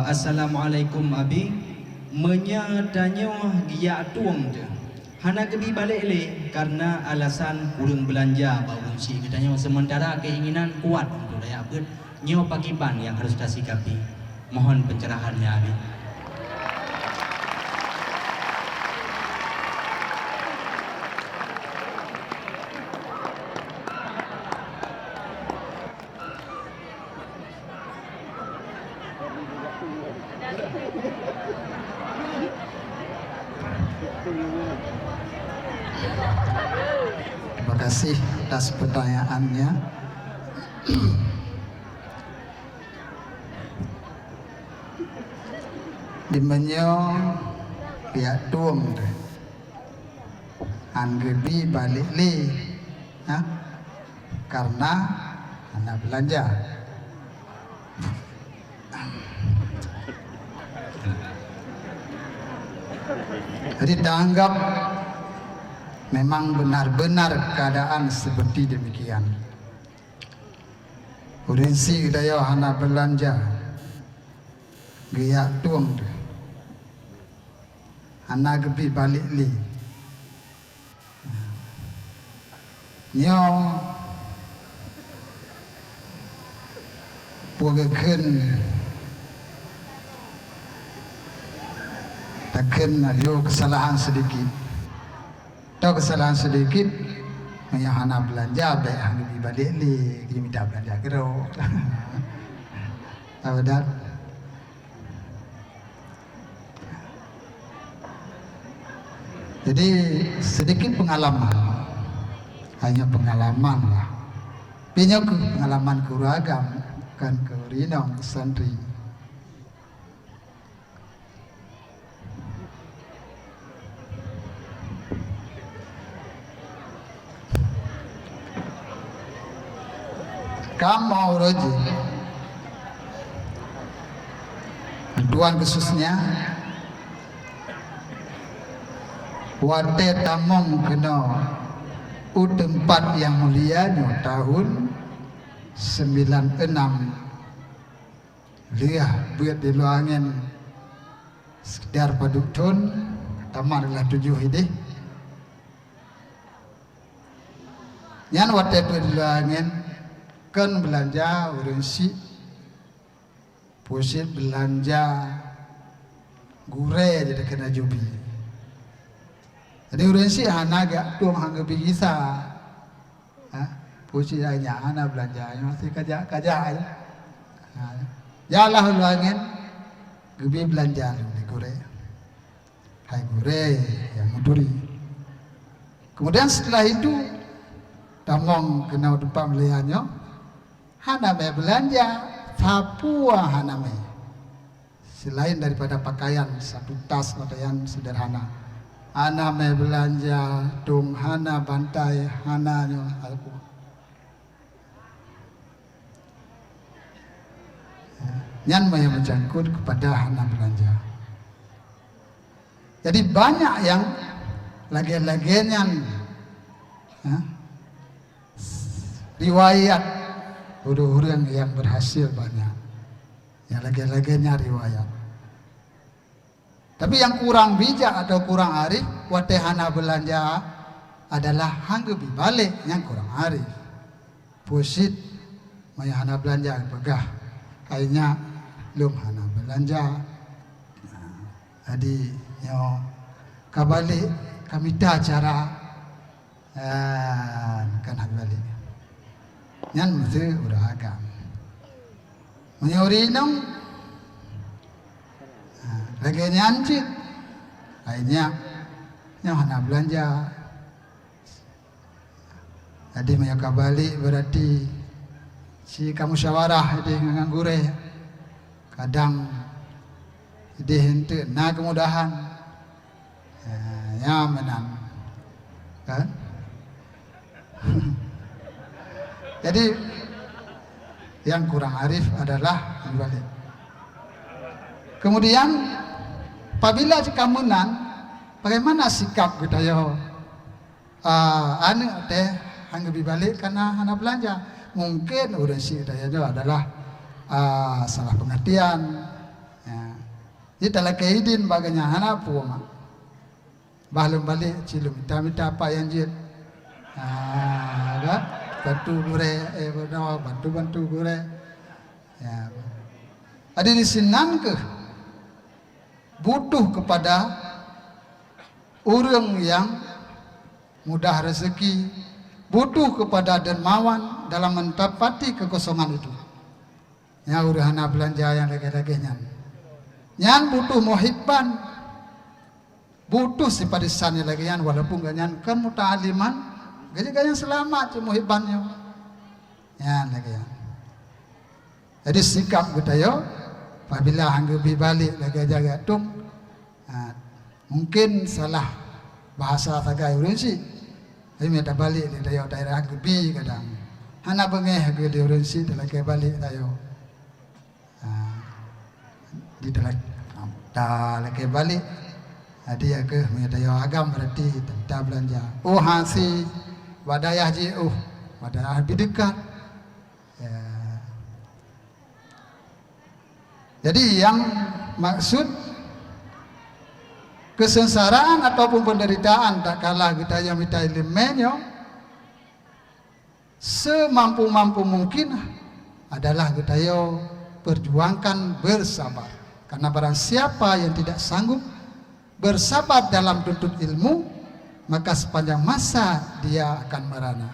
Assalamualaikum abi. Menyatanya dia tuang je. Hana kebi balik le karena alasan kurang belanja baru si katanya sementara keinginan kuat untuk layak ber nyo pagiban yang harus disikapi. Mohon pencerahannya abi. Terima kasih atas pertanyaannya. Di menyo pihak tuang anggebi balik li, karena anak belanja. Jadi dianggap memang benar-benar keadaan seperti demikian. Urgensi daya hana belanja, gaya tuang, anak gebi balik li. Nyo pugaken takkan ada kesalahan sedikit. Tahu kesalahan sedikit, yang hana belanja, baik hana balik li, dia minta belanja kero. Tahu dah? Jadi sedikit pengalaman, hanya pengalaman lah. Punya pengalaman kuragam, kan kerinong santri. Kamu roji, tuan khususnya, wate tamong kena tempat yang mulia tahun 96 liah buat di luangan sekedar paduk ton tamarlah 7 ini yan wate buat di luangan kan belanja urgensi posit belanja gure jadi kena jubi. Jadi urgensi hana gak tuang hangga bisa, posit hanya hana belanja masih kaja aja. Jalah luangin gebi belanja di gure, hai gure yang muduri. Kemudian setelah itu tamong kena tempat melihatnya. Haname belanja Papua haname selain daripada pakaian satu tas pakaian sederhana haname belanja tung hana bantai hananya aku nyan yang mencangkut kepada hana belanja. Jadi banyak yang lagi-lagian riwayat orang yang berhasil banyak, yang lagi-laginya riwayat. Tapi yang kurang bijak atau kurang arif, watehana belanja adalah hanggebi balik yang kurang arif. Pusit, maya hana belanja pegah, kayaknya belum hana belanja. Jadi, yo kabalik kami dah cara kan balik. Yan mesti udah agam. Menyuri nong, lagi nyancit, akhirnya yang hana belanja. Jadi mereka balik berarti si kamu syawarah di nganggur kadang di hente na kemudahan, ya menang, kan? Jadi yang kurang arif adalah balik. Kemudian apabila kamunan, bagaimana sikap kita yo? Anu teh hangga balik karena hana belanja. Mungkin urgensi kita adalah salah pengertian, Ini telah keidin baganya hana puama. Bahlum balik cilum minta apa yang jid. Kan? Bantu gure, bantu gure. Ya. Ada di sinan ke butuh kepada orang yang mudah rezeki, butuh kepada dermawan dalam mendapati kekosongan itu. Ya udah hana belanja yang lagi-laginya. Yang butuh muhibban, butuh simpatisannya lagi yang walaupun ganyan kan muta'aliman, ganyan selamat si muhibbannya. Ya lagi yang. Jadi sikap kita yo, apabila hanggebi balik lagi jaga tung, mungkin salah bahasa tagai urunsi, tapi minta balik di tayo daerah hanggebi kadang, hana bengeh ke di urunsi lagi balik tayo. Di dalam lagi balik dia ke tayo agam berarti tak belanja. Oh hasi wadayah ji wadayah lebih dekat. Ya. Jadi yang maksud kesengsaraan ataupun penderitaan tak kalah kita yang minta elemennya semampu-mampu mungkin adalah kita yo perjuangkan bersabar. Karena barang siapa yang tidak sanggup bersabar dalam tuntut ilmu, maka sepanjang masa dia akan merana.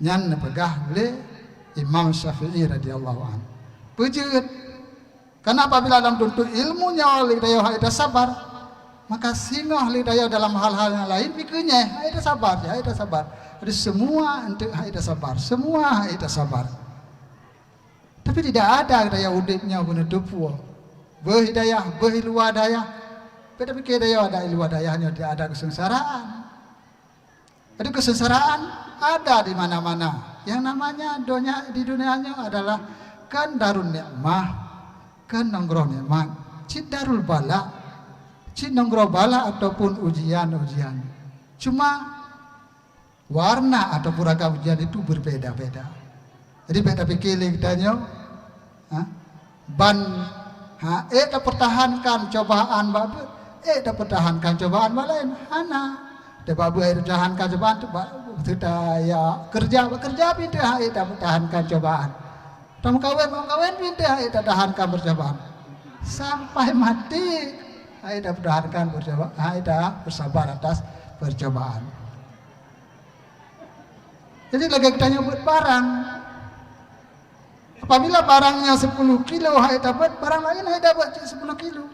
Nyan pegah oleh Imam Syafi'i radhiyallahu anhu. Pujud. Karena apabila dalam tuntut ilmunya oleh daya haida sabar, maka singoh lidaya dalam hal-hal yang lain pikirnya haida sabar ya, haida sabar. Jadi semua untuk haida sabar, semua haida sabar. Tapi tidak ada daya udipnya guna tupu. Berhidayah, berhiluwadayah. Beda pikir daya ada hiluwadayahnya, tidak ada kesengsaraan. Jadi kesengsaraan ada di mana-mana. Yang namanya di dunianya adalah kan darun nikmah, kan nonggroh nikmat, cid darul bala, cid nonggroh bala ataupun ujian-ujian. Cuma warna atau ragam ujian itu berbeda-beda. Jadi beda pikir kitanya, ban, dah pertahankan cobaan babu, dah pertahankan cobaan lain, hana, dah babu pertahankan cobaan tu, sudah ya kerja pindah, dah pertahankan cobaan. Mau kawin pindah, dah tahankan percobaan, sampai mati, dah pertahankan percobaan, dah bersabar atas percobaan. Jadi lagi kita nyebut barang. Apabila barangnya 10 kilo, hai dapat barang lain hai dapat 10 kilo.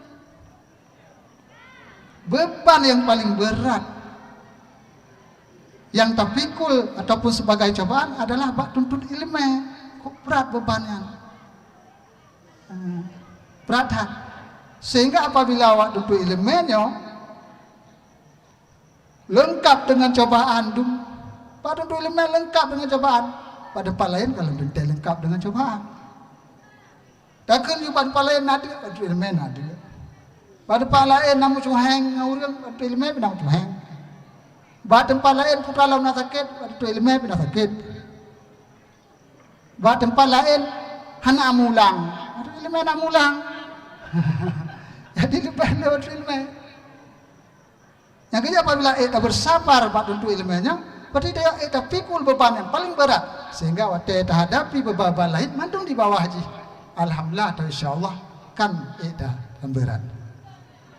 Beban yang paling berat yang terpikul ataupun sebagai cobaan adalah bak tuntut ilmu. Berat bebannya. Berat. Sehingga apabila awak tuntut ilmunya lengkap dengan cobaan, bak tuntut ilmu lengkap dengan cobaan. Pada tempat lain kalau tidak lengkap dengan cobaan. Takkan juga pada tempat lain ada, pada ilmu ada. Pada tempat lain namun cuheng ngurang, pada ilmu namun cuheng. Pada tempat lain putra lawan sakit, pada ilmu pindah sakit. Pada tempat lain hana mulang, pada ilmu nak mulang. Jadi lepas lewat ilmu. Yang kedua apabila kita bersabar pada untuk ilmunya, berarti dia pikul beban yang paling berat sehingga waktu kita hadapi beban lain mandung di bawah haji. Alhamdulillah atau insyaallah kan ida yang berat.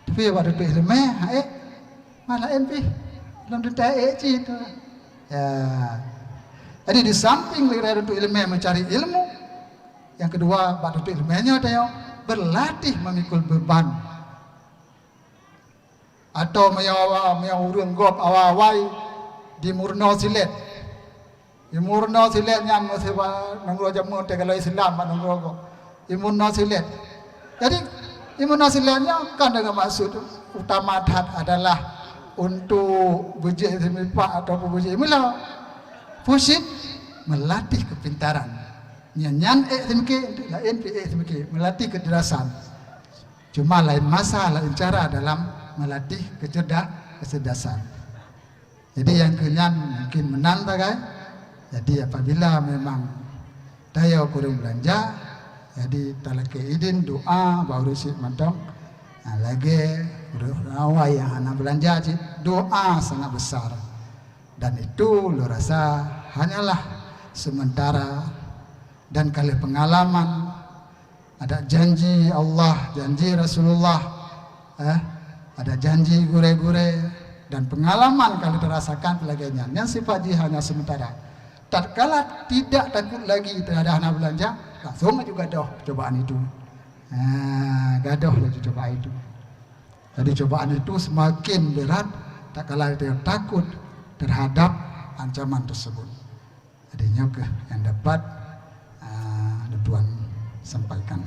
Tapi waktu itu ilmu malah empi belum tentu itu. Ya. Jadi di samping dari untuk ilmu mencari ilmu, yang kedua waktu itu ilmunya dia berlatih memikul beban atau urang gop awal di Murno Silet. Di Murno Silet nyan sewa nongro jamu te kalau Islam nongro ko. Di Murno Silet. Jadi di Murno Siletnya kan dengan maksud utama adalah untuk bujik semipak atau bujik mula. Fusid melatih kepintaran. Nyan semke lain semke melatih kecerdasan. Cuma lain masa lain cara dalam melatih kecerdasan. Jadi yang kenyan mungkin menang kan. Jadi apabila memang daya kurang belanja, jadi talake idin doa baru si mantong Nah, lagi awal yang anak belanja doa sangat besar, dan itu lo rasa hanyalah sementara, dan kali pengalaman ada janji Allah, janji Rasulullah, ada janji gure-gure, dan pengalaman kalau terasakan pelagainya yang sifat hanya sementara. Tatkala tidak takut lagi terhadap anak belanja, langsung juga gadoh cobaan itu. Gadoh lagi cobaan itu. Jadi cobaan itu semakin berat tatkala dia takut terhadap ancaman tersebut. Jadi yang dapat Tuhan sampaikan.